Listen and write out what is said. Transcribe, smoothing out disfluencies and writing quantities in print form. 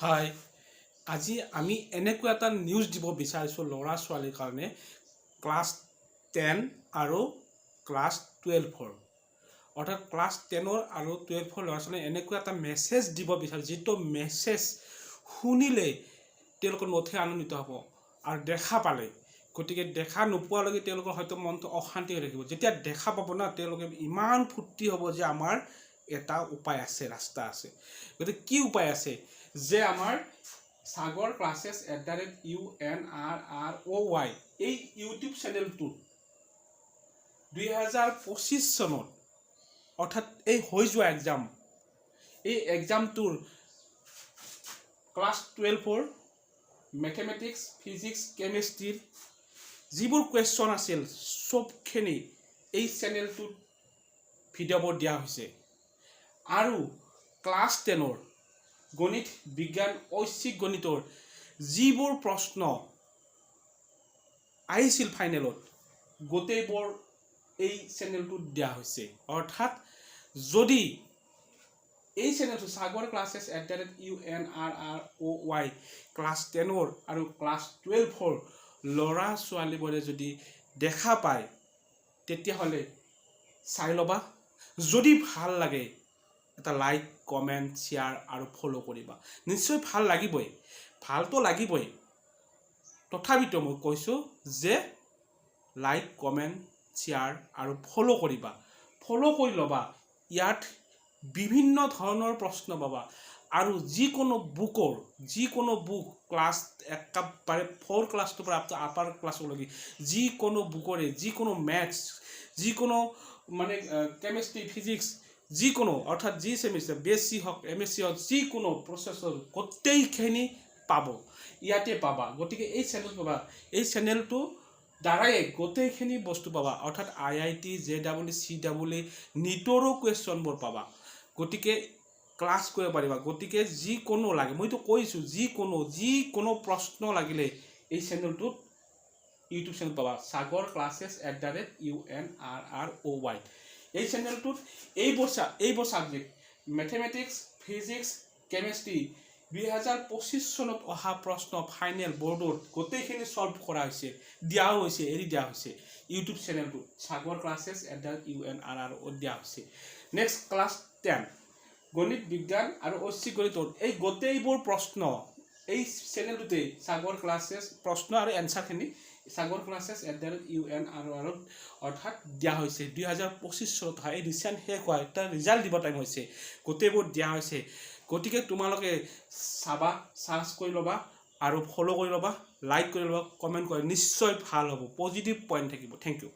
হাই আজি আমি এনেকুৱা এটা নিউজ দিব বিচাৰিছোঁ ল'ৰা ছোৱালীৰ কাৰণে ক্লাছ 10 আৰু ক্লাছ 12 অৰ্থাৎ ক্লাছ 10 আৰু 12 ল'ৰা ছোৱালী এনেকুৱা এটা মেছেজ দিব বিচাৰিছোঁ যিটো মেছেজ শুনিলে তেওঁলোকৰ নথৈ আনন্দিত হ'ব আৰু দেখা পালে গতিকে দেখা নোপোৱালৈকে তেওঁলোকৰ হয়তো মনটো অশান্তি হৈ থাকিব যেতিয়া দেখা পাব না তেওঁলোকে ইমান ফূৰ্তি হ'ব যে আমাৰ এটা উপায় আছে ৰাস্তা আছে গতিকে কি উপায় আছে যে আমাৰ সাগৰ ক্লাसेছ @UNRROY এই ইউটিউব চেনেলটো 2025 চনত অৰ্থাৎ এই হৈ যোৱা এক্সাম এই এক্সামটোৰ ক্লাছ 12 মেথমেটিক্স ফিজিক্স কেমিষ্ট্ৰিৰ যিবোৰ কুৱেশ্যন আছিল সবখিনি এই চেনেলটোত ভিডিঅ'বোৰ দিয়া হৈছে আৰু ক্লাছ 10 গণিত বিজ্ঞান ঐচ্ছিক গণিতৰ যিবোৰ প্ৰশ্ন আহিছিল ফাইনেলত গোটেইবোৰ এই চেনেলটোত দিয়া হৈছে অৰ্থাৎ যদি এই চেনেলটো সাগৰ ক্লাছেছ @UNRROY ক্লাছ 10 আৰু ক্লাছ 12 ল'ৰা ছোৱালীবোৰে যদি দেখা পায় তেতিয়াহ'লে চাই ল'বা যদি ভাল লাগে এটা লাইক কমেণ্ট শ্বেয়াৰ আৰু ফ'ল' কৰিবা নিশ্চয় ভাল লাগিবই ভালতো লাগিবই তথাপিতো মই কৈছোঁ যে লাইক কমেণ্ট শ্বেয়াৰ আৰু ফ'ল' কৰিবা ফ'ল' কৰি ল'বা ইয়াত বিভিন্ন ধৰণৰ প্ৰশ্ন পাবা আৰু যিকোনো বুক ক্লাছ একেবাৰে 4 ক্লাছটোৰ পৰা আপাৰ ক্লাছলৈকে যিকোনো বুকৰে যিকোনো মেথছ যিকোনো মানে কেমিষ্ট্ৰি ফিজিক্স যিকোনো অৰ্থাৎ যি সেমিষ্টাৰ বিএসসি হওক এমএসসি হওক যিকোনো প্ৰচেছৰ গোটেইখিনি পাব ইয়াতে পাবা গতিকে এই চেনেল পাবা এই চেনেলটো দ্বাৰাই গোটেইখিনি বস্তু পাবা অৰ্থাৎ IIT JEE CEE নিটৰো কুৱেশ্যনবোৰ পাবা গতিকে ক্লাছ কৰিব পাৰিবা গতিকে যিকোনো লাগে মইতো কৈছোঁ যিকোনো প্ৰশ্ন লাগিলে এই চেনেলটোত ইউটিউব চেনেল পাবা সাগৰ ক্লাছেছ @UNRROY এই চেনেলটোত এইবোৰ সাবজেক্ট মেথমেটিক্স ফিজিক্স কেমিষ্ট্ৰি 2025 চনত অহা প্ৰশ্ন ফাইনেল বোৰ্ডত গোটেইখিনি সলভ কৰা হৈছে এৰি দিয়া হৈছে ইউটিউব চেনেলটো সাগৰ ক্লাছেছ @UNRROY দিয়া হৈছে নেক্সট ক্লাছ 10 গণিত বিজ্ঞান আৰু ঐচ্ছিক গণিতৰ এই গোটেইবোৰ প্ৰশ্ন এই চেনেলটোতে সাগৰ ক্লাছেছ প্ৰশ্ন আৰু এনসাৰখিনি সাগৰ ক্লাছেছ @UNRROY অৰ্থাৎ দিয়া হৈছে 2025 চনত হয় এই ৰিচেণ্ট শেষ হোৱা এটা ৰিজাল্ট দিব টাইম হৈছে গোটেইবোৰ দিয়া হৈছে গতিকে তোমালোকে চাবা সাৰ্চ কৰি ল'বা আৰু ফ'ল' কৰি ল'বা লাইক কৰি ল'বা কমেণ্ট কৰি নিশ্চয় ভাল হ'ব পজিটিভ পইণ্ট থাকিব থেংক ইউ